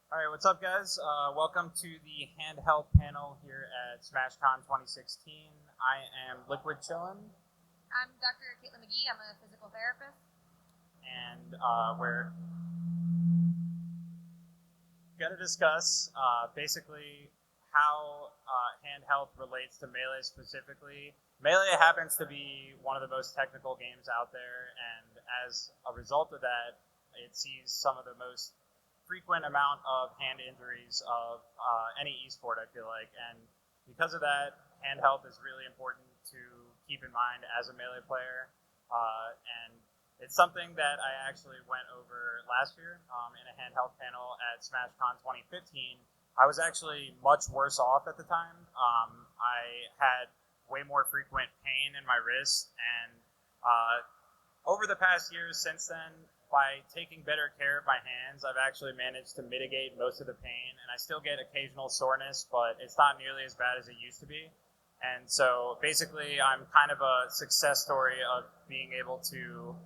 All right, what's up, guys? Welcome to the handheld panel here at SmashCon 2016. I am Liquid Chillin, I'm Dr. Caitlin McGee. I'm a physical therapist. and we're going to discuss basically how handheld relates to Melee specifically. Melee happens to be one of the most technical games out there, and as a result of that, it sees some of the most frequent amount of hand injuries of any esport, I feel like. And because of that, hand health is really important to keep in mind as a Melee player. And it's something that I actually went over last year in a handheld panel at SmashCon 2015. I was actually much worse off at the time. I had way more frequent pain in my wrist, and over the past years since then, by taking better care of my hands, I've actually managed to mitigate most of the pain, and I still get occasional soreness, but it's not nearly as bad as it used to be. And so basically, I'm kind of a success story of being able to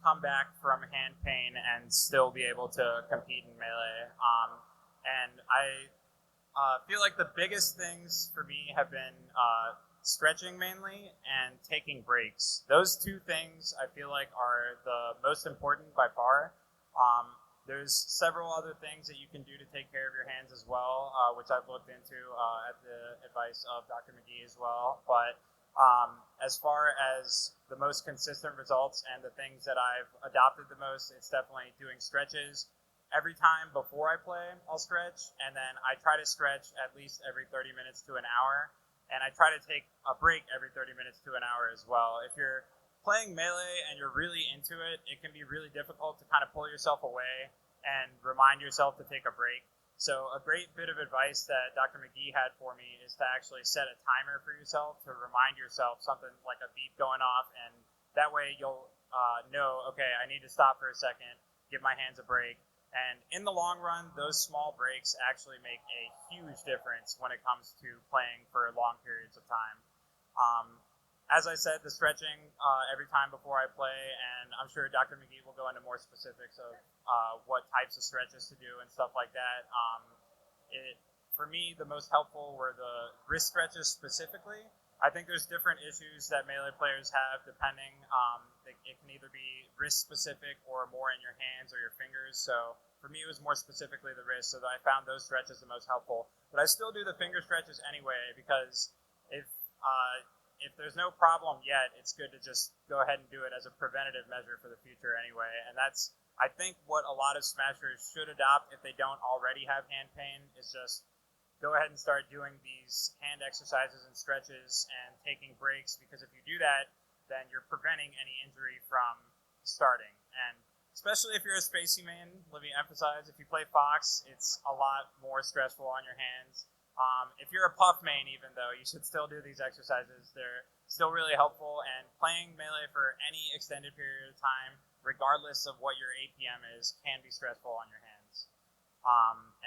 come back from hand pain and still be able to compete in Melee. And I feel like the biggest things for me have been stretching mainly and taking breaks. Those two things I feel like are the most important by far. There's several other things that you can do to take care of your hands as well, which I've looked into at the advice of Dr. McGee as well. But as far as the most consistent results and the things that I've adopted the most, it's definitely doing stretches. Every time before I play, I'll stretch, and then I try to stretch at least every 30 minutes to an hour. And I try to take a break every 30 minutes to an hour as well. If you're playing Melee and you're really into it, it can be really difficult to kind of pull yourself away and remind yourself to take a break. So a great bit of advice that Dr. McGee had for me is to actually set a timer for yourself to remind yourself something like a beep going off, and that way you'll know, okay, I need to stop for a second, give my hands a break. And in the long run, those small breaks actually make a huge difference when it comes to playing for long periods of time. As I said, the stretching every time before I play, and I'm sure Dr. McGee will go into more specifics of what types of stretches to do and stuff like that. For me, the most helpful were the wrist stretches specifically. I think there's different issues that Melee players have depending. It can either be wrist specific or more in your hands or your fingers. So for me, it was more specifically the wrist, so that I found those stretches the most helpful. But I still do the finger stretches anyway, because if there's no problem yet, it's good to just go ahead and do it as a preventative measure for the future anyway. And that's, I think, what a lot of smashers should adopt if they don't already have hand pain, is just go ahead and start doing these hand exercises and stretches and taking breaks, because if you do that, then you're preventing any injury from starting. And especially if you're a spacey main, let me emphasize, if you play Fox, it's a lot more stressful on your hands. If you're a puff main even, though, you should still do these exercises. They're still really helpful, and playing Melee for any extended period of time, regardless of what your APM is, can be stressful on your hands.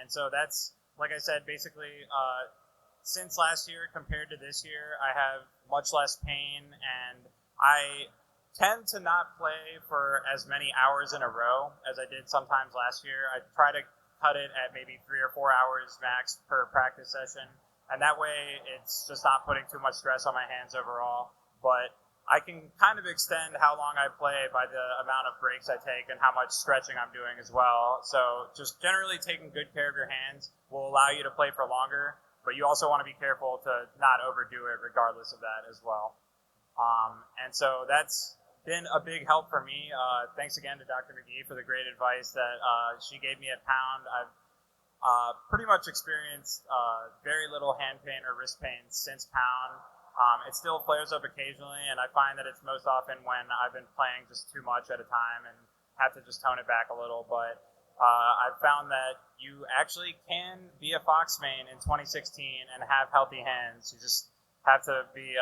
And so that's, like I said, basically, since last year compared to this year, I have much less pain, and I tend to not play for as many hours in a row as I did sometimes last year. I try to cut it at maybe 3 or 4 hours max per practice session, and that way it's just not putting too much stress on my hands overall. But I can kind of extend how long I play by the amount of breaks I take and how much stretching I'm doing as well. So just generally taking good care of your hands will allow you to play for longer, but you also want to be careful to not overdo it regardless of that as well. And so that's been a big help for me. Thanks again to Dr. McGee for the great advice that she gave me at Pound. I've pretty much experienced very little hand pain or wrist pain since Pound. It still flares up occasionally, and I find that it's most often when I've been playing just too much at a time and have to just tone it back a little. But I've found that you actually can be a Fox main in 2016 and have healthy hands. You just have to be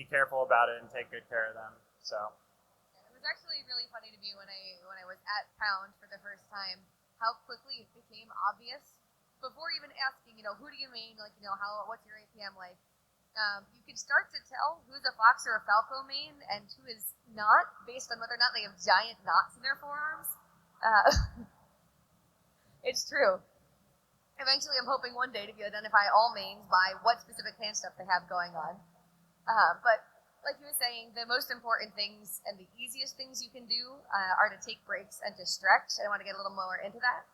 careful about it and take good care of them. So It was actually really funny to me when I was at Pound for the first time, how quickly it became obvious before even asking, who do you main, what's your APM like? You could start to tell who's a Fox or a Falco main and who is not, based on whether or not they have giant knots in their forearms. It's true. Eventually, I'm hoping one day to be identify all mains by what specific hand stuff they have going on. But like you were saying, the most important things and the easiest things you can do are to take breaks and to stretch. I want to get a little more into that.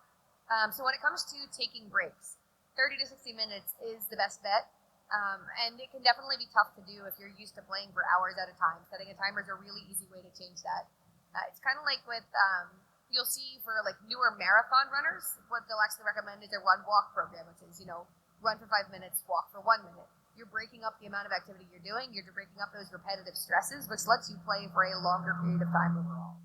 So when it comes to taking breaks, 30 to 60 minutes is the best bet. And it can definitely be tough to do if you're used to playing for hours at a time. Setting a timer is a really easy way to change that. It's kind of like with, you'll see for like newer marathon runners, what they'll actually recommend is a run-walk program, which is, run for 5 minutes, walk for 1 minute. You're breaking up the amount of activity you're doing. You're breaking up those repetitive stresses, which lets you play for a longer period of time overall.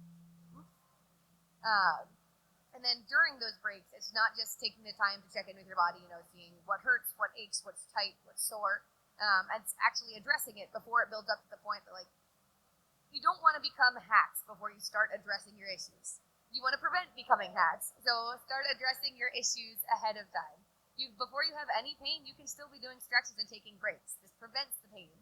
And then during those breaks, it's not just taking the time to check in with your body, seeing what hurts, what aches, what's tight, what's sore, and it's actually addressing it before it builds up to the point that, you don't want to become hacks before you start addressing your issues. You want to prevent becoming hacks, so start addressing your issues ahead of time. Before you have any pain, you can still be doing stretches and taking breaks. This prevents the pain.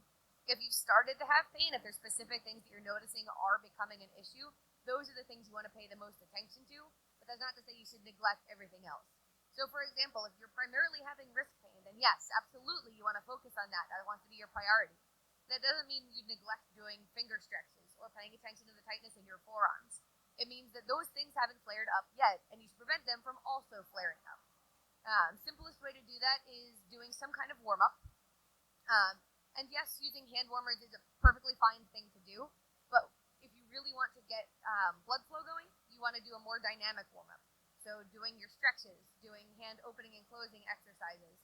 If you've started to have pain, if there's specific things that you're noticing are becoming an issue, those are the things you want to pay the most attention to, but that's not to say you should neglect everything else. So for example, if you're primarily having wrist pain, then yes, absolutely you want to focus on that. That wants to be your priority. That doesn't mean you neglect doing finger stretches or paying attention to the tightness in your forearms. It means that those things haven't flared up yet, and you should prevent them from also flaring up. Simplest way to do that is doing some kind of warm-up. And yes, using hand warmers is a perfectly fine thing to do, but if you really want to get blood flow going, you want to do a more dynamic warm-up. So doing your stretches, doing hand opening and closing exercises,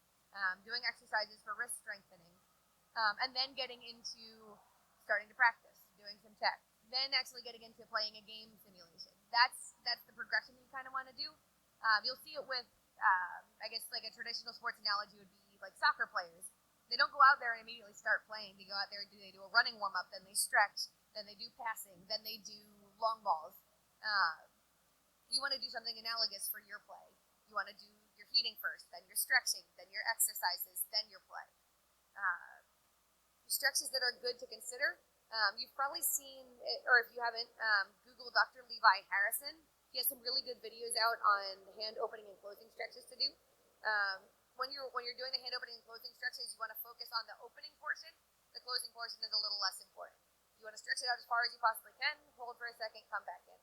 doing exercises for wrist strengthening, and then getting into starting to practice, doing some tech, then actually getting into playing a game simulation. That's the progression you kind of want to do. You'll see it with, I guess, like a traditional sports analogy would be like soccer players. They don't go out there and immediately start playing. They go out there and they do a running warm-up, then they stretch, then they do passing, then they do long balls. You want to do something analogous for your play. You want to do your heating first, then your stretching, then your exercises, then your play. Stretches that are good to consider. You've probably seen, or if you haven't, Google Dr. Levi Harrison. He has some really good videos out on hand opening and closing stretches to do. When you're doing the hand opening and closing stretches, you want to focus on the opening portion. The closing portion is a little less important. You want to stretch it out as far as you possibly can, hold for a second, come back in.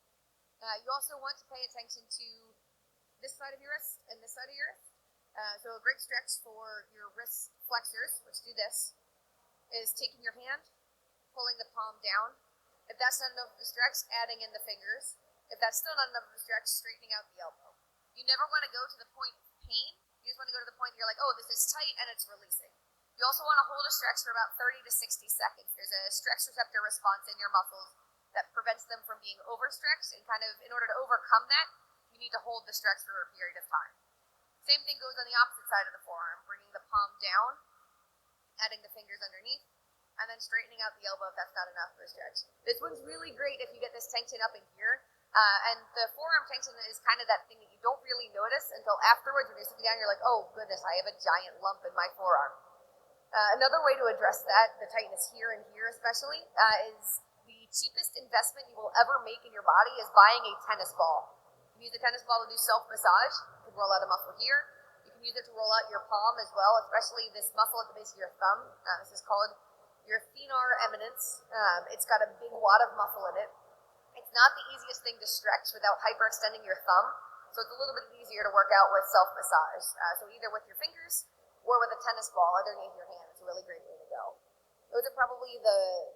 You also want to pay attention to this side of your wrist and this side of your wrist. So a great stretch for your wrist flexors, which do this, is taking your hand, pulling the palm down. If that's not enough of a stretch, adding in the fingers. If that's still not enough of a stretch, straightening out the elbow. You never want to go to the point of pain. You just want to go to the point where you're like, oh, this is tight and it's releasing. You also want to hold a stretch for about 30 to 60 seconds. There's a stretch receptor response in your muscles that prevents them from being overstretched, and kind of in order to overcome that, you need to hold the stretch for a period of time. Same thing goes on the opposite side of the forearm, bringing the palm down, adding the fingers underneath, and then straightening out the elbow if that's not enough for a stretch. This one's really great if you get this tension up in here. And the forearm tension is kind of that thing that you don't really notice until afterwards when you're sitting down, you're like, oh goodness, I have a giant lump in my forearm. Another way to address that, the tightness here and here especially, is the cheapest investment you will ever make in your body is buying a tennis ball. You can use the tennis ball to do self-massage. You can roll out a muscle here. You can use it to roll out your palm as well, especially this muscle at the base of your thumb. This is called your thenar eminence. It's got a big wad of muscle in it. It's not the easiest thing to stretch without hyperextending your thumb, so it's a little bit easier to work out with self-massage. So either with your fingers or with a tennis ball underneath your hand. It's a really great way to go. Those are probably the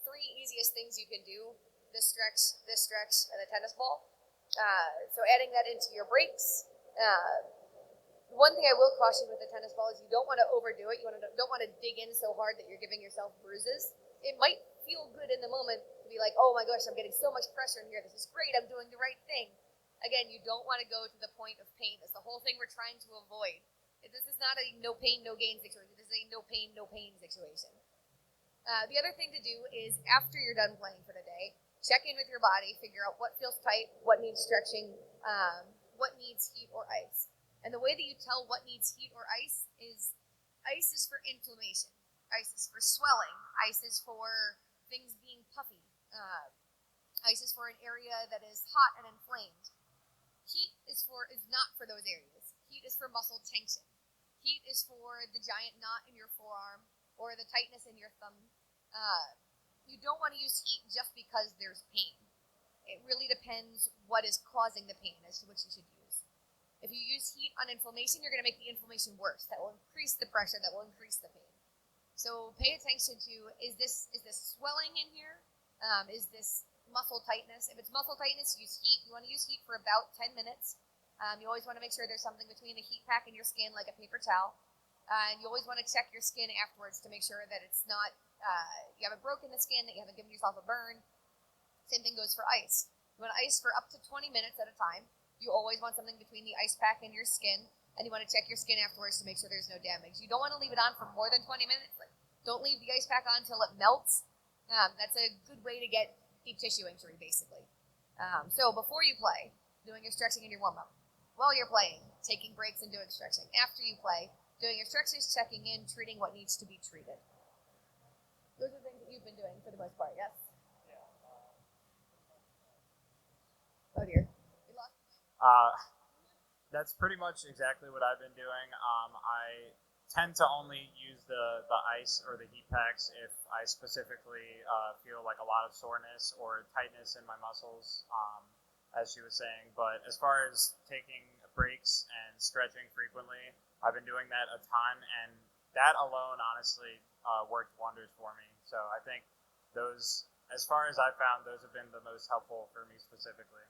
three easiest things you can do: this stretch, and a tennis ball. So adding that into your breaks. One thing I will caution with the tennis ball is you don't want to overdo it. You don't want to dig in so hard that you're giving yourself bruises. It might feel good in the moment to be like, oh my gosh, I'm getting so much pressure in here. This is great. I'm doing the right thing. Again, you don't want to go to the point of pain. That's the whole thing we're trying to avoid. This is not a no pain, no gain situation. This is a no pain, no pain situation. The other thing to do is after you're done playing for the day, check in with your body, figure out what feels tight, what needs stretching, what needs heat or ice. And the way that you tell what needs heat or ice is for inflammation. Ice is for swelling. Ice is for things being puffy. Ice is for an area that is hot and inflamed. Heat is not for those areas. Heat is for muscle tension. Heat is for the giant knot in your forearm or the tightness in your thumb. You don't want to use heat just because there's pain. It really depends what is causing the pain as to what you should use. If you use heat on inflammation, you're going to make the inflammation worse. That will increase the pressure. That will increase the pain. So pay attention to, is this swelling in here? Is this muscle tightness? If it's muscle tightness, use heat. You want to use heat for about 10 minutes. You always want to make sure there's something between the heat pack and your skin, like a paper towel. And you always want to check your skin afterwards to make sure that it's not, you haven't broken the skin, that you haven't given yourself a burn. Same thing goes for ice. You want to ice for up to 20 minutes at a time. You always want something between the ice pack and your skin, and you want to check your skin afterwards to make sure there's no damage. You don't want to leave it on for more than 20 minutes. Like, don't leave the ice pack on until it melts. That's a good way to get deep tissue injury, basically. So before you play, doing your stretching and your warm-up. While you're playing, taking breaks and doing stretching. After you play, doing your stretches, checking in, treating what needs to be treated. Those are things that you've been doing for the most part, yes? Oh dear. We lost. That's pretty much exactly what I've been doing. I tend to only use the ice or the heat packs if I specifically feel like a lot of soreness or tightness in my muscles, as she was saying. But as far as taking breaks and stretching frequently, I've been doing that a ton, and that alone honestly worked wonders for me. So I think those, as far as I've found, those have been the most helpful for me specifically.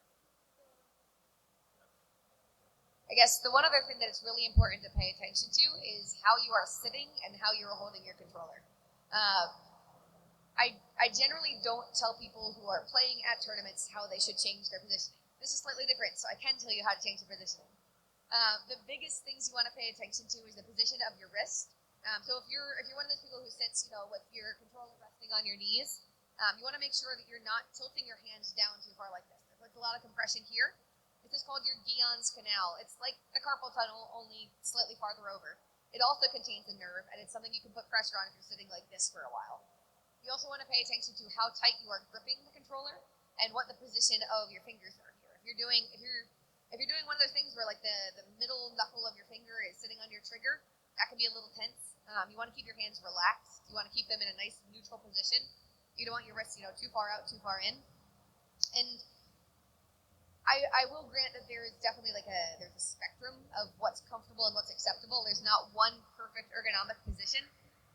I guess the one other thing that it's really important to pay attention to is how you are sitting and how you are holding your controller. I generally don't tell people who are playing at tournaments how they should change their positioning. This is slightly different, so I can tell you how to change the positioning. The biggest things you want to pay attention to is the position of your wrist. So if you're one of those people who sits, with your controller resting on your knees, you want to make sure that you're not tilting your hands down too far like this. There's a lot of compression here. This is called your Guyon's canal. It's like the carpal tunnel, only slightly farther over. It also contains a nerve, and it's something you can put pressure on if you're sitting like this for a while. You also want to pay attention to how tight you are gripping the controller and what the position of your fingers are here. If you're doing one of those things where like the middle knuckle of your finger is sitting on your trigger, that can be a little tense. You want to keep your hands relaxed. You want to keep them in a nice neutral position. You don't want your wrists, too far out, too far in. And I will grant that there is definitely there's a spectrum of what's comfortable and what's acceptable. There's not one perfect ergonomic position,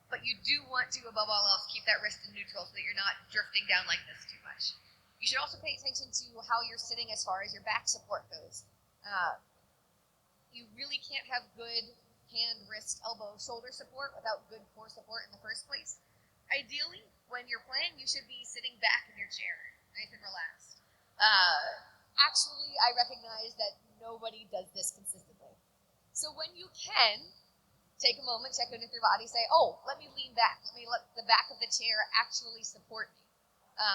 but you do want to, above all else, keep that wrist in neutral so that you're not drifting down like this too much. You should also pay attention to how you're sitting as far as your back support goes. You really can't have good hand, wrist, elbow, shoulder support without good core support in the first place. Ideally, when you're playing, you should be sitting back in your chair, nice and relaxed. Actually, I recognize that nobody does this consistently. So when you can, take a moment, check in with your body, say, oh, let me lean back. Let me let the back of the chair actually support me.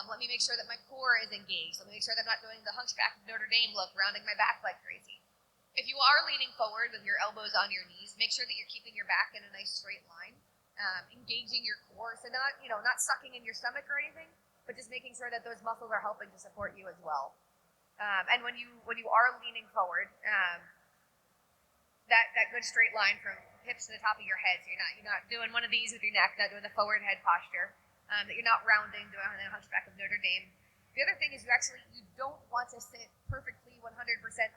Let me make sure that my core is engaged. Let me make sure that I'm not doing the hunchback of Notre Dame look, rounding my back like crazy. If you are leaning forward with your elbows on your knees, make sure that you're keeping your back in a nice straight line, engaging your core, so not sucking in your stomach or anything, but just making sure that those muscles are helping to support you as well. And when you are leaning forward, that good straight line from hips to the top of your head, so you're not doing one of these with your neck, not doing the forward head posture, that you're not rounding, doing the hunchback of Notre Dame. The other thing is you don't want to sit perfectly 100%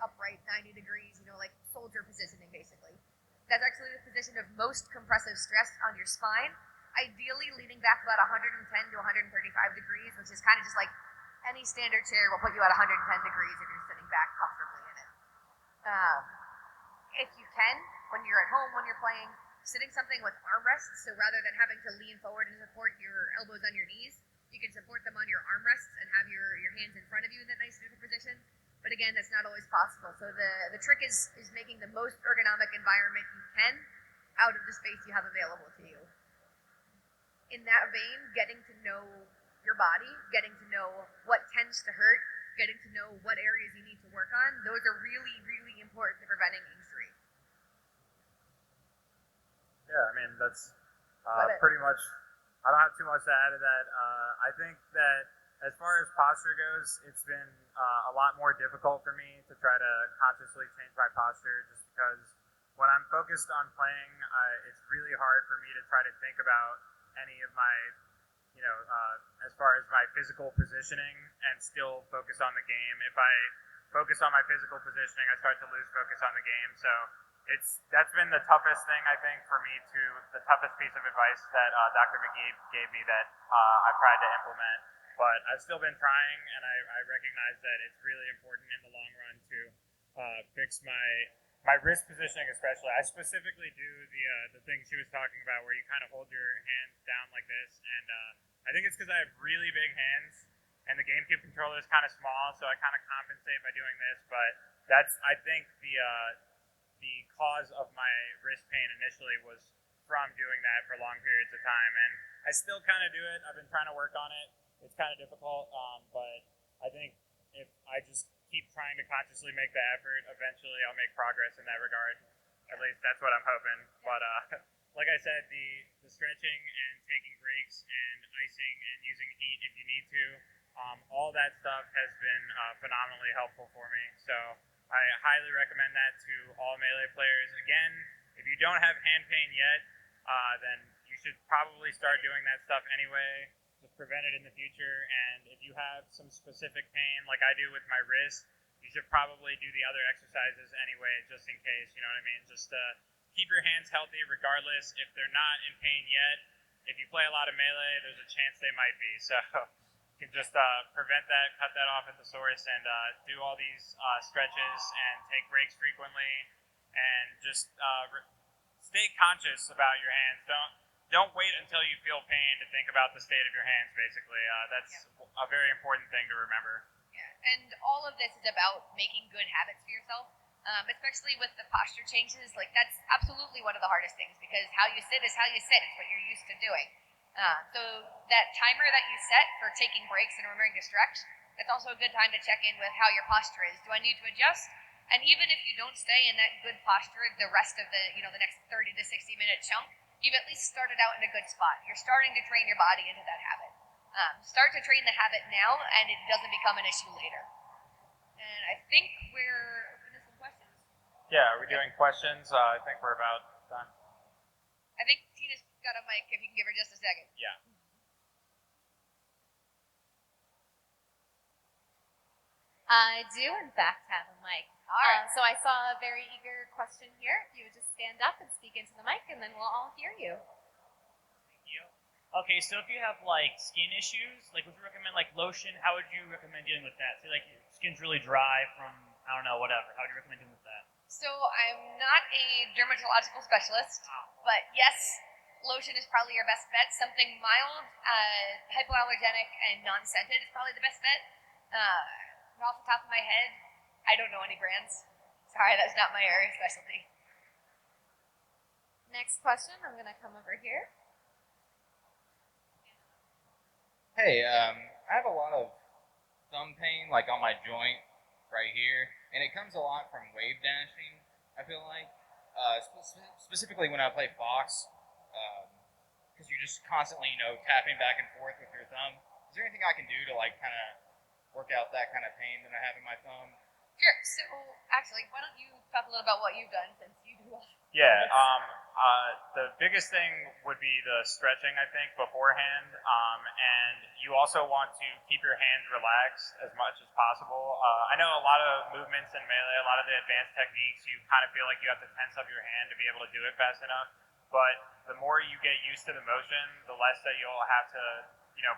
upright, 90 degrees, like soldier positioning basically. That's actually the position of most compressive stress on your spine. Ideally leaning back about 110 to 135 degrees, which is kind of just like any standard chair will put you at 110 degrees if you're sitting back comfortably in it. If you can, when you're at home, when you're playing, sitting something with armrests, so rather than having to lean forward and support your elbows on your knees, you can support them on your armrests and have your hands in front of you in that nice neutral position. But again, that's not always possible. So the trick is making the most ergonomic environment you can out of the space you have available to you. In that vein, getting to know your body, getting to know what tends to hurt, getting to know what areas you need to work on, those are really, really important to preventing injury. Yeah, I mean, that's pretty much, I don't have too much to add to that. I think that As far as posture goes, it's been a lot more difficult for me to try to consciously change my posture, just because when I'm focused on playing, it's really hard for me to try to think about any of my, as far as my physical positioning and still focus on the game. If I focus on my physical positioning, I start to lose focus on the game. So that's been the toughest thing, I think, for me, the toughest piece of advice that Dr. McGee gave me that I've tried to implement. But I've still been trying, and I recognize that it's really important in the long run to fix my wrist positioning, especially. I specifically do the thing she was talking about, where you kind of hold your hands down like this, and I think it's because I have really big hands, and the GameCube controller is kind of small, so I kind of compensate by doing this. But that's, I think, the cause of my wrist pain initially was from doing that for long periods of time, and I still kind of do it. I've been trying to work on it. It's kind of difficult, but I think if I just keep trying to consciously make the effort, eventually I'll make progress in that regard. At least that's what I'm hoping. But like I said, the stretching and taking breaks and icing and using heat if you need to, all that stuff has been phenomenally helpful for me. So I highly recommend that to all Melee players. Again, if you don't have hand pain yet, then you should probably start doing that stuff anyway. Just prevent it in the future. And if you have some specific pain, like I do with my wrist, you should probably do the other exercises anyway, just in case. You know what I mean? Just keep your hands healthy, regardless. If they're not in pain yet, if you play a lot of Melee, there's a chance they might be. So you can just prevent that, cut that off at the source, and do all these stretches and take breaks frequently, and just stay conscious about your hands. Don't wait until you feel pain to think about the state of your hands, basically. That's a very important thing to remember. Yeah, and all of this is about making good habits for yourself, especially with the posture changes. Like, that's absolutely one of the hardest things, because how you sit is how you sit. It's what you're used to doing. So that timer that you set for taking breaks and remembering to stretch, it's also a good time to check in with how your posture is. Do I need to adjust? And even if you don't stay in that good posture the rest of the next 30 to 60 minute chunk, you've at least started out in a good spot. You're starting to train your body into that habit. Start to train the habit now, and it doesn't become an issue later. And I think we're open to some questions. Yeah, are we doing questions? I think we're about done. I think Tina's got a mic, if you can give her just a second. Yeah. I do, in fact, have a mic. All right. So I saw a very eager question here. If you would just stand up and speak into the mic, and then we'll all hear you. Thank you. Okay, so if you have like skin issues, like would you recommend like lotion? How would you recommend dealing with that? Say like your skin's really dry from I don't know whatever. How would you recommend dealing with that? So I'm not a dermatological specialist, but yes, lotion is probably your best bet. Something mild, hypoallergenic, and non-scented is probably the best bet. Off the top of my head, I don't know any brands. Sorry, that's not my area of specialty. Next question, I'm going to come over here. Hey, I have a lot of thumb pain, like on my joint right here, and it comes a lot from wave dashing, I feel like. Specifically when I play Fox, because you're just constantly, tapping back and forth with your thumb. Is there anything I can do to, like, kind of work out that kind of pain that I have in my thumb? Sure. So, actually, why don't you talk a little about what you've done since you do all Yeah, the biggest thing would be the stretching, I think, beforehand. And you also want to keep your hands relaxed as much as possible. I know a lot of movements in Melee, a lot of the advanced techniques, you kind of feel like you have to tense up your hand to be able to do it fast enough. But the more you get used to the motion, the less that you'll have to,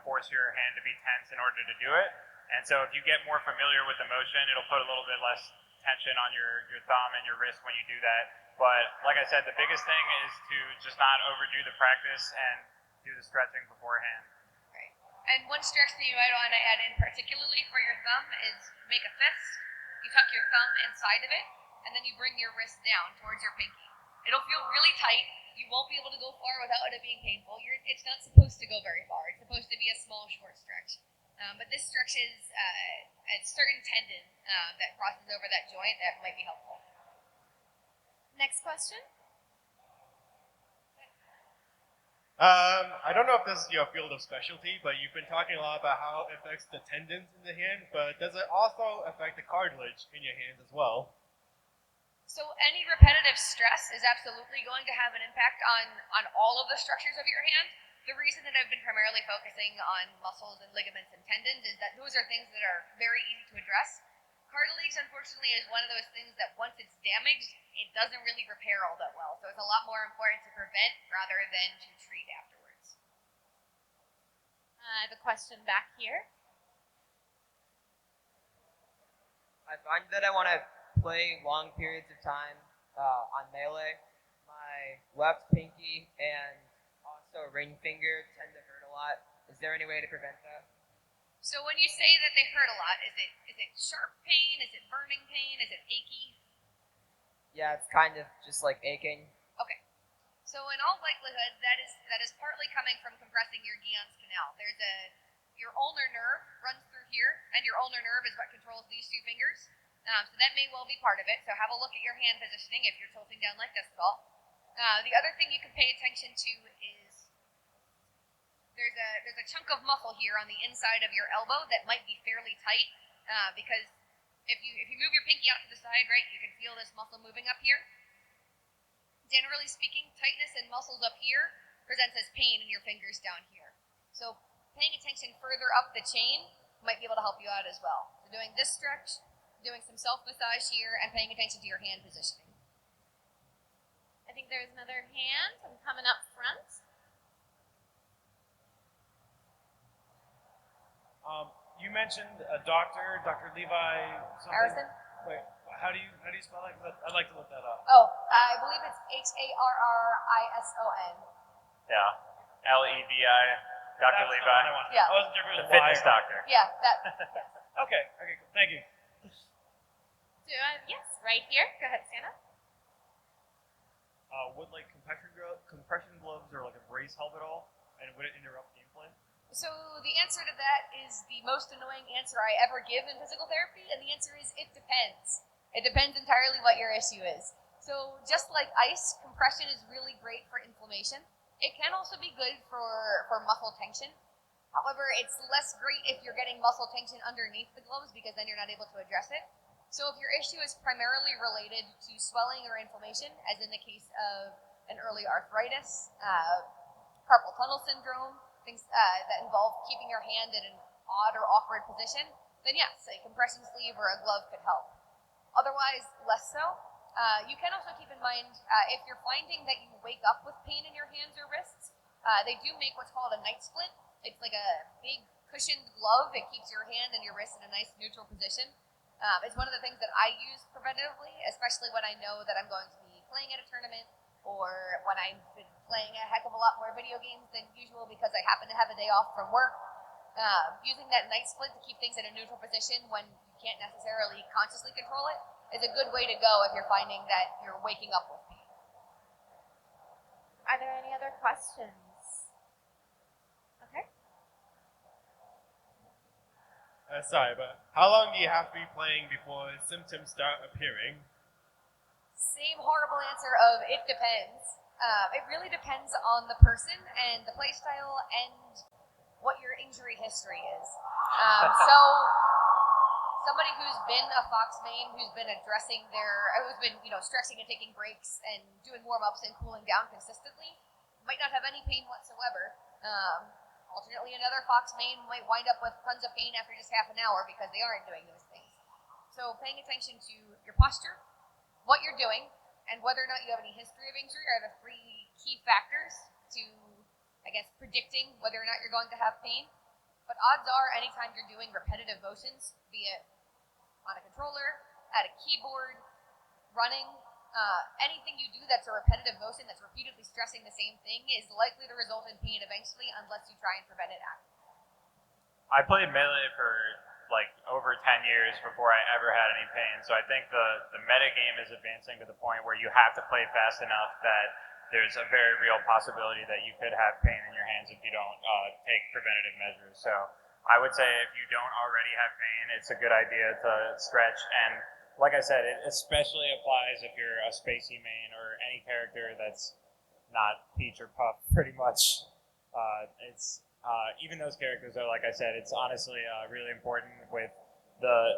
force your hand to be tense in order to do it. And so if you get more familiar with the motion, it'll put a little bit less tension on your thumb and your wrist when you do that. But like I said, the biggest thing is to just not overdo the practice and do the stretching beforehand. Right. And one stretch that you might want to add in particularly for your thumb is make a fist. You tuck your thumb inside of it, and then you bring your wrist down towards your pinky. It'll feel really tight. You won't be able to go far without it being painful. It's not supposed to go very far. It's supposed to be a small, short stretch. But this stretches a certain tendon that crosses over that joint that might be helpful. Next question. I don't know if this is your field of specialty, but you've been talking a lot about how it affects the tendons in the hand, but does it also affect the cartilage in your hands as well? So any repetitive stress is absolutely going to have an impact on all of the structures of your hand. The reason that I've been primarily focusing on muscles and ligaments and tendons is that those are things that are very easy to address. Cartilage, unfortunately, is one of those things that once it's damaged, it doesn't really repair all that well. So it's a lot more important to prevent rather than to treat afterwards. I have a question back here. I find that I want to play long periods of time on Melee. My left pinky and also ring finger tend to hurt a lot. Is there any way to prevent that? So when you say that they hurt a lot, is it sharp pain? Is it burning pain? Is it achy? Yeah, it's kind of just like aching. Okay. So in all likelihood, that is partly coming from compressing your Guyon's canal. Your ulnar nerve runs through here, and your ulnar nerve is what controls these two fingers. So that may well be part of it. So have a look at your hand positioning if you're tilting down like disc golf. The other thing you can pay attention to is there's a chunk of muscle here on the inside of your elbow that might be fairly tight because if you move your pinky out to the side, right, you can feel this muscle moving up here. Generally speaking, tightness in muscles up here presents as pain in your fingers down here. So paying attention further up the chain might be able to help you out as well. So doing this stretch, doing some self-massage here, and paying attention to your hand positioning. I think there's another hand. I'm coming up front. You mentioned a doctor, Dr. Levi. Something. Harrison? Wait, how do you spell that? 'Cause I'd like to look that up. Oh, I believe it's Harrison. Yeah. Levi, Dr. That's the Levi. one I wanted. Yeah. I wasn't sure if it The was fitness Y or- doctor. Yeah, yes. Okay, cool. Thank you. Yes, right here. Go ahead, stand up. Would like compression gloves or like a brace help at all? And would it interrupt gameplay? So the answer to that is the most annoying answer I ever give in physical therapy, and the answer is it depends. It depends entirely what your issue is. So just like ice, compression is really great for inflammation. It can also be good for muscle tension. However, it's less great if you're getting muscle tension underneath the gloves because then you're not able to address it. So if your issue is primarily related to swelling or inflammation, as in the case of an early arthritis, carpal tunnel syndrome, things that involve keeping your hand in an odd or awkward position, then yes, a compression sleeve or a glove could help. Otherwise, less so. You can also keep in mind, if you're finding that you wake up with pain in your hands or wrists, they do make what's called a night split. It's like a big cushioned glove. It keeps your hand and your wrist in a nice neutral position. It's one of the things that I use preventatively, especially when I know that I'm going to be playing at a tournament or when I've been playing a heck of a lot more video games than usual because I happen to have a day off from work. Using that night split to keep things in a neutral position when you can't necessarily consciously control it is a good way to go if you're finding that you're waking up with pain. Are there any other questions? Okay. Sorry, but how long do you have to be playing before symptoms start appearing? Same horrible answer of it depends. It really depends on the person and the play style and what your injury history is. So somebody who's been a Fox main, who's been who's been stretching and taking breaks and doing warm-ups and cooling down consistently, might not have any pain whatsoever. Alternately, another Fox main might wind up with tons of pain after just half an hour because they aren't doing those things. So paying attention to your posture, what you're doing, and whether or not you have any history of injury are the three key factors to, I guess, predicting whether or not you're going to have pain. But odds are, anytime you're doing repetitive motions, be it on a controller, at a keyboard, running, anything you do that's a repetitive motion that's repeatedly stressing the same thing is likely to result in pain eventually unless you try and prevent it actively. I played Melee for like over 10 years before I ever had any pain, so I think the metagame is advancing to the point where you have to play fast enough that there's a very real possibility that you could have pain in your hands if you don't take preventative measures. So I would say if you don't already have pain, it's a good idea to stretch. And like I said, it especially applies if you're a spacey main or any character that's not Peach or Puff, pretty much. It's even those characters, though, like I said, it's honestly really important with the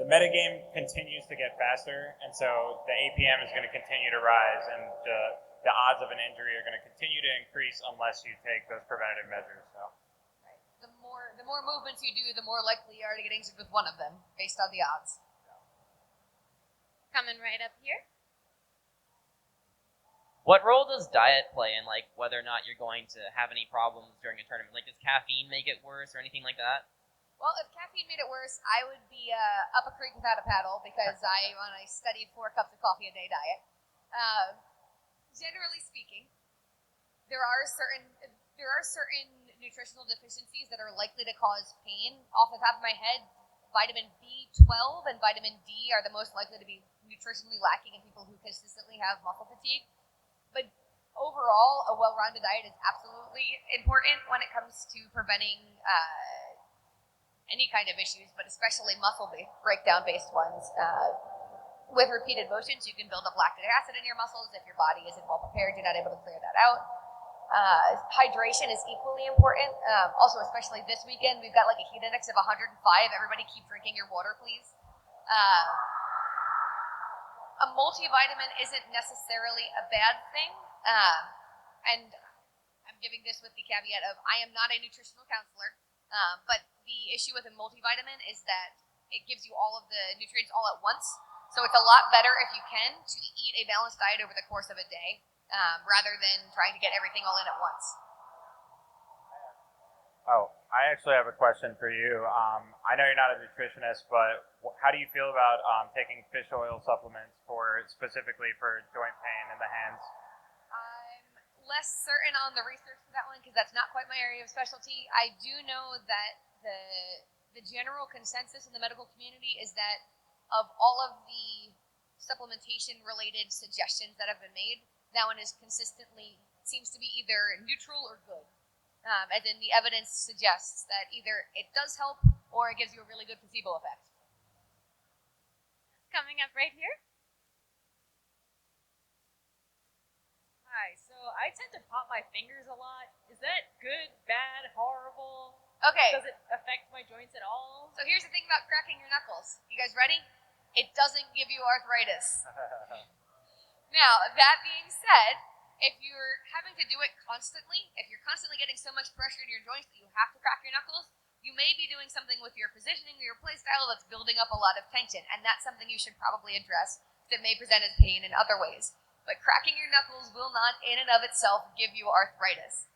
metagame continues to get faster, and so the APM is going to continue to rise, and the odds of an injury are going to continue to increase unless you take those preventative measures. So. Right. The more movements you do, the more likely you are to get injured with one of them, based on the odds. Coming right up here. What role does diet play in like whether or not you're going to have any problems during a tournament? Like, does caffeine make it worse or anything like that? Well, if caffeine made it worse, I would be up a creek without a paddle because I'm on a steady 4 cups of coffee a day diet. Generally speaking, there are certain nutritional deficiencies that are likely to cause pain. Off the top of my head, vitamin B12 and vitamin D are the most likely to be nutritionally lacking in people who consistently have muscle fatigue. But overall, a well-rounded diet is absolutely important when it comes to preventing any kind of issues, but especially muscle breakdown-based ones. With repeated motions, you can build up lactic acid in your muscles. If your body isn't well prepared, you're not able to clear that out. Hydration is equally important. Also, especially this weekend, we've got like a heat index of 105. Everybody keep drinking your water, please. A multivitamin isn't necessarily a bad thing. And I'm giving this with the caveat of I am not a nutritional counselor, but the issue with a multivitamin is that it gives you all of the nutrients all at once. So it's a lot better if you can to eat a balanced diet over the course of a day rather than trying to get everything all in at once. Oh, I actually have a question for you. I know you're not a nutritionist, but how do you feel about taking fish oil supplements specifically for joint pain in the hands? I'm less certain on the research for that one because that's not quite my area of specialty. I do know that the general consensus in the medical community is that of all of the supplementation-related suggestions that have been made, that one is consistently seems to be either neutral or good. As in the evidence suggests that either it does help or it gives you a really good placebo effect. Coming up right here. Hi, so I tend to pop my fingers a lot. Is that good, bad, horrible? Okay. Does it affect my joints at all? So here's the thing about cracking your knuckles. You guys ready? It doesn't give you arthritis. Now, that being said, if you're having to do it constantly, if you're constantly getting so much pressure in your joints that you have to crack your knuckles, you may be doing something with your positioning or your play style that's building up a lot of tension, and that's something you should probably address that may present as pain in other ways. But cracking your knuckles will not, in and of itself, give you arthritis.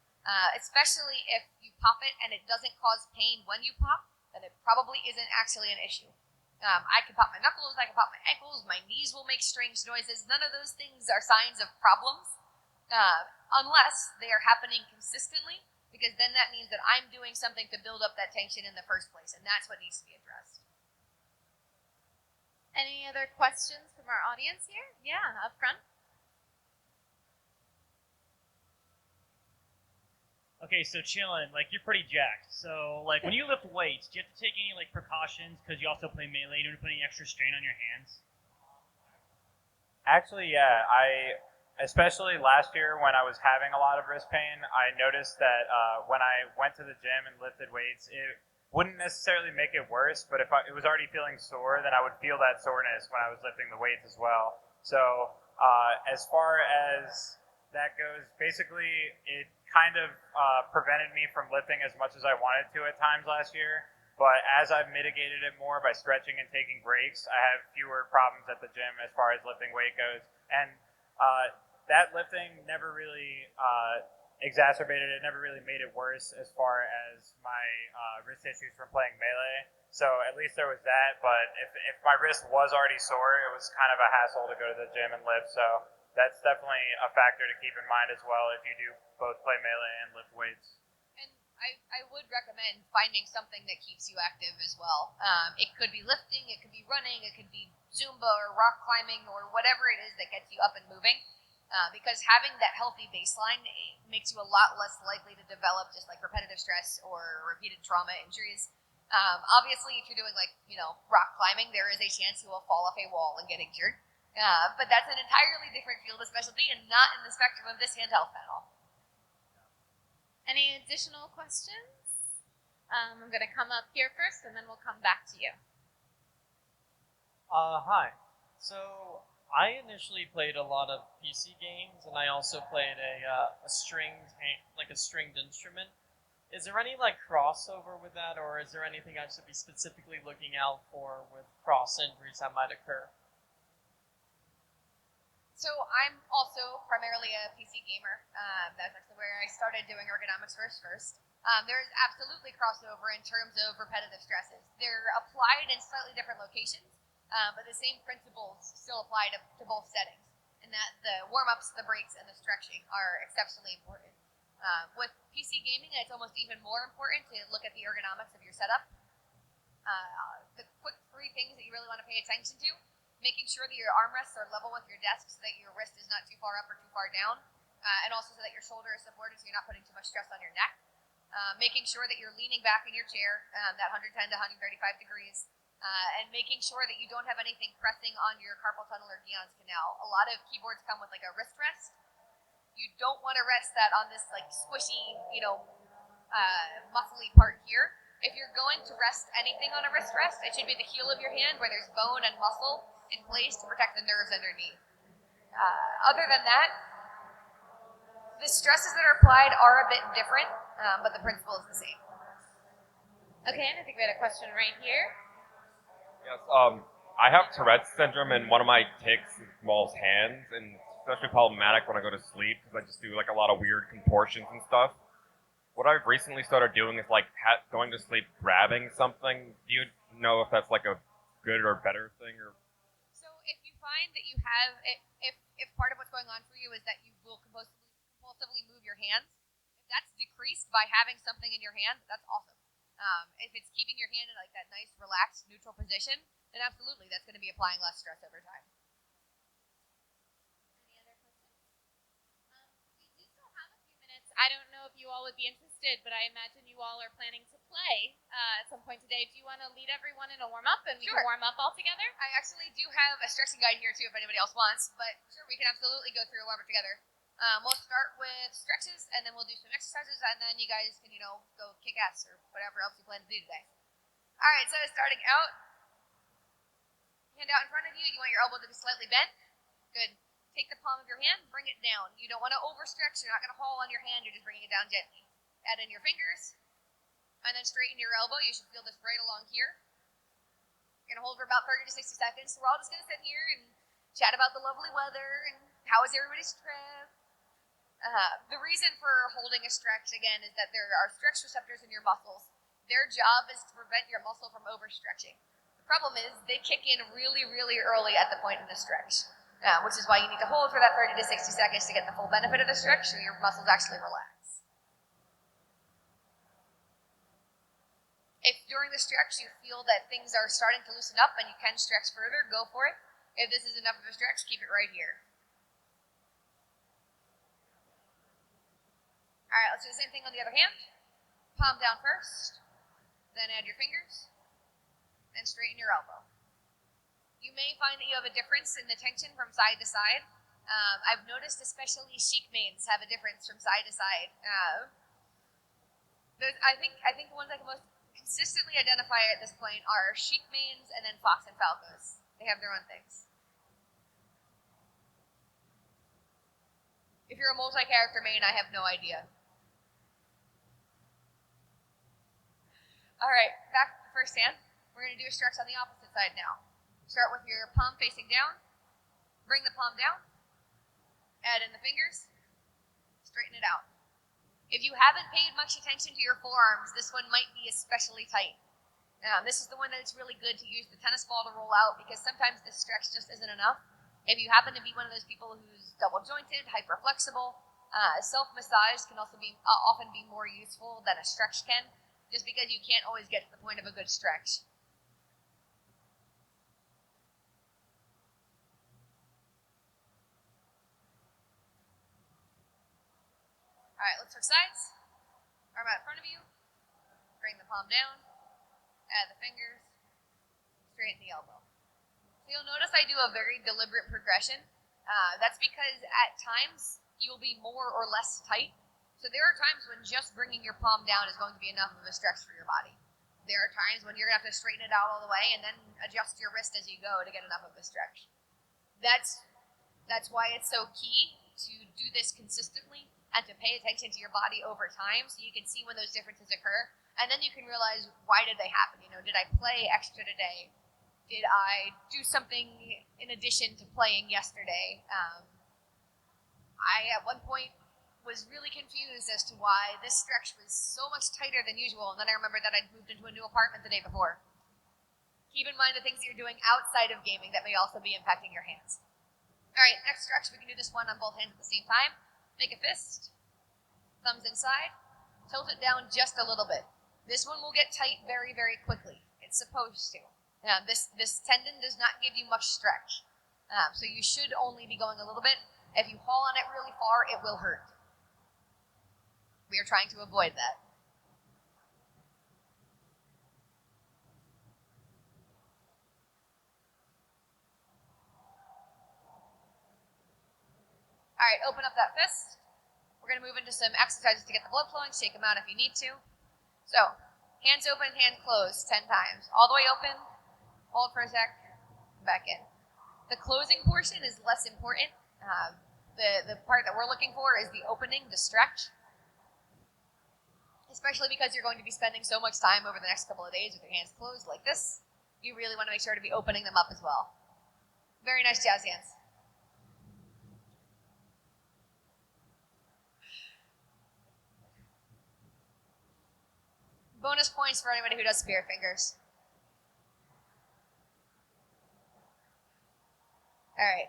Especially if you pop it and it doesn't cause pain when you pop, then it probably isn't actually an issue. I can pop my knuckles, I can pop my ankles, my knees will make strange noises. None of those things are signs of problems. Unless they are happening consistently, because then that means that I'm doing something to build up that tension in the first place, and that's what needs to be addressed. Any other questions from our audience here? Yeah, up front. Okay, so chillin', like you're pretty jacked. So like when you lift weights, do you have to take any like precautions because you also play melee? You don't put any extra strain on your hands? Actually, yeah. Especially last year when I was having a lot of wrist pain, I noticed that when I went to the gym and lifted weights, it wouldn't necessarily make it worse, but if it was already feeling sore, then I would feel that soreness when I was lifting the weights as well. So as far as that goes, basically it kind of prevented me from lifting as much as I wanted to at times last year. But as I've mitigated it more by stretching and taking breaks, I have fewer problems at the gym as far as lifting weight goes. And that lifting never really exacerbated it, never really made it worse as far as my wrist issues from playing melee. So at least there was that, but if my wrist was already sore, it was kind of a hassle to go to the gym and lift. So that's definitely a factor to keep in mind as well if you do both play melee and lift weights. And I would recommend finding something that keeps you active as well. It could be lifting, it could be running, it could be Zumba or rock climbing or whatever it is that gets you up and moving. Because having that healthy baseline makes you a lot less likely to develop just like repetitive stress or repeated trauma injuries. Obviously, if you're doing like, rock climbing, there is a chance you will fall off a wall and get injured. But that's an entirely different field of specialty and not in the spectrum of this handheld panel. Any additional questions? I'm going to come up here first, and then we'll come back to you. Hi. So I initially played a lot of PC games, and I also played a stringed instrument. Is there any like crossover with that, or is there anything I should be specifically looking out for with cross injuries that might occur? So I'm also primarily a PC gamer. That's actually where I started doing ergonomics first. There's absolutely crossover in terms of repetitive stresses. They're applied in slightly different locations, but the same principles still apply to both settings. And that the warm-ups, the breaks, and the stretching are exceptionally important. With PC gaming, it's almost even more important to look at the ergonomics of your setup. The quick 3 things that you really want to pay attention to: making sure that your armrests are level with your desk so that your wrist is not too far up or too far down, and also so that your shoulder is supported so you're not putting too much stress on your neck. Making sure that you're leaning back in your chair, that 110 to 135 degrees, and making sure that you don't have anything pressing on your carpal tunnel or Guillen's canal. A lot of keyboards come with like a wrist rest. You don't want to rest that on this like squishy, muscly part here. If you're going to rest anything on a wrist rest, it should be the heel of your hand where there's bone and muscle in place to protect the nerves underneath. Other than that, the stresses that are applied are a bit different, but the principle is the same. Okay, and I think we had a question right here. Yes, I have Tourette's syndrome, and one of my tics involves hands, and it's especially problematic when I go to sleep because I just do like a lot of weird contortions and stuff. What I've recently started doing is like going to sleep grabbing something. Do you know if that's like a good or better thing? Or So if you find that you have, if part of what's going on for you is that you will compulsively move your hands, if that's decreased by having something in your hand, that's awesome. If it's keeping your hand in like that nice, relaxed, neutral position, then absolutely, that's going to be applying less stress over time. Any other questions? We do still have a few minutes. I don't know if you all would be interested, but I imagine you all are planning to play at some point today. Do you want to lead everyone in a warm-up, and we Sure. can warm up all together? I actually do have a stretching guide here too if anybody else wants, but sure, we can absolutely go through a warm-up together. We'll start with stretches, and then we'll do some exercises, and then you guys can, go kick ass or whatever else you plan to do today. All right, so starting out, hand out in front of you. You want your elbow to be slightly bent. Good. Take the palm of your hand, bring it down. You don't want to overstretch. You're not going to haul on your hand. You're just bringing it down gently. Add in your fingers, and then straighten your elbow. You should feel this right along here. You're going to hold for about 30 to 60 seconds. So we're all just going to sit here and chat about the lovely weather and how is everybody's trip. The reason for holding a stretch, again, is that there are stretch receptors in your muscles. Their job is to prevent your muscle from overstretching. The problem is they kick in really, really early at the point in the stretch, which is why you need to hold for that 30 to 60 seconds to get the full benefit of the stretch so your muscles actually relax. If during the stretch you feel that things are starting to loosen up and you can stretch further, go for it. If this is enough of a stretch, keep it right here. All right, let's do the same thing on the other hand. Palm down first, then add your fingers, and straighten your elbow. You may find that you have a difference in the tension from side to side. I've noticed especially chic mains have a difference from side to side. I think the ones I can most consistently identify at this point are chic mains and then fox and falcos. They have their own things. If you're a multi-character main, I have no idea. All right, back to the first hand. We're going to do a stretch on the opposite side now. Start with your palm facing down. Bring the palm down. Add in the fingers. Straighten it out. If you haven't paid much attention to your forearms, this one might be especially tight. This is the one that it's really good to use the tennis ball to roll out because sometimes this stretch just isn't enough. If you happen to be one of those people who's double jointed, hyper flexible, self-massage can also often be more useful than a stretch can, just because you can't always get to the point of a good stretch. All right, let's switch sides. Arm out in front of you. Bring the palm down. Add the fingers. Straighten the elbow. So you'll notice I do a very deliberate progression. That's because at times you'll be more or less tight. So there are times when just bringing your palm down is going to be enough of a stretch for your body. There are times when you're going to have to straighten it out all the way and then adjust your wrist as you go to get enough of a stretch. That's why it's so key to do this consistently and to pay attention to your body over time so you can see when those differences occur. And then you can realize, why did they happen? Did I play extra today? Did I do something in addition to playing yesterday? I, at one point, was really confused as to why this stretch was so much tighter than usual, and then I remembered that I'd moved into a new apartment the day before. Keep in mind the things that you're doing outside of gaming that may also be impacting your hands. Alright, next stretch, we can do this one on both hands at the same time. Make a fist, thumbs inside, tilt it down just a little bit. This one will get tight very, very quickly. It's supposed to. This tendon does not give you much stretch. So you should only be going a little bit. If you haul on it really far, it will hurt. We are trying to avoid that. Alright, open up that fist. We're going to move into some exercises to get the blood flowing. Shake them out if you need to. So, hands open, hands closed 10 times. All the way open, hold for a sec, back in. The closing portion is less important. The part that we're looking for is the opening, the stretch. Especially because you're going to be spending so much time over the next couple of days with your hands closed like this. You really want to make sure to be opening them up as well. Very nice jazz hands. Bonus points for anybody who does spirit fingers. Alright.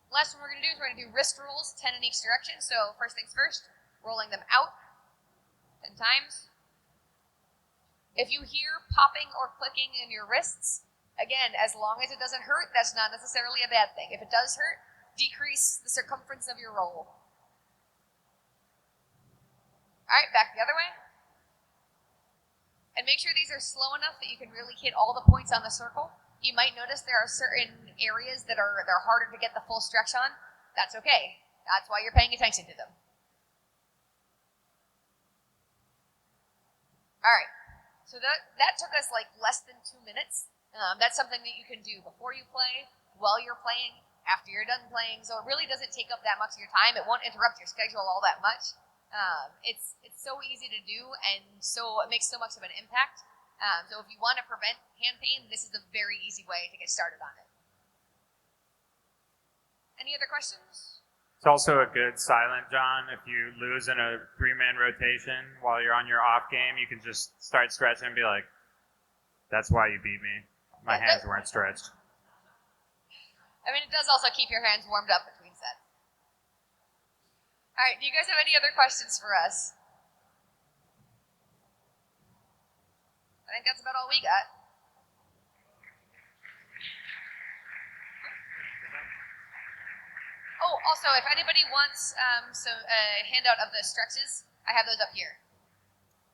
Last one we're going to do is we're going to do wrist rolls, 10 in each direction. So first things first, rolling them out 10 times. If you hear popping or clicking in your wrists, again, as long as it doesn't hurt, that's not necessarily a bad thing. If it does hurt, decrease the circumference of your roll. Alright, back the other way. And make sure these are slow enough that you can really hit all the points on the circle. You might notice there are certain areas that are harder to get the full stretch on. That's okay. That's why you're paying attention to them. Alright, so that took us like less than 2 minutes. That's something that you can do before you play, while you're playing, after you're done playing. So it really doesn't take up that much of your time. It won't interrupt your schedule all that much. It's so easy to do, and so it makes so much of an impact. So if you want to prevent hand pain, this is a very easy way to get started on it. Any other questions? It's also a good silent John. If you lose in a 3-man rotation while you're on your off game, you can just start stretching and be like, that's why you beat me. My hands weren't stretched. I mean, it does also keep your hands warmed up between sets. Alright, do you guys have any other questions for us? I think that's about all we got. Oh, also, if anybody wants a handout of the stretches, I have those up here.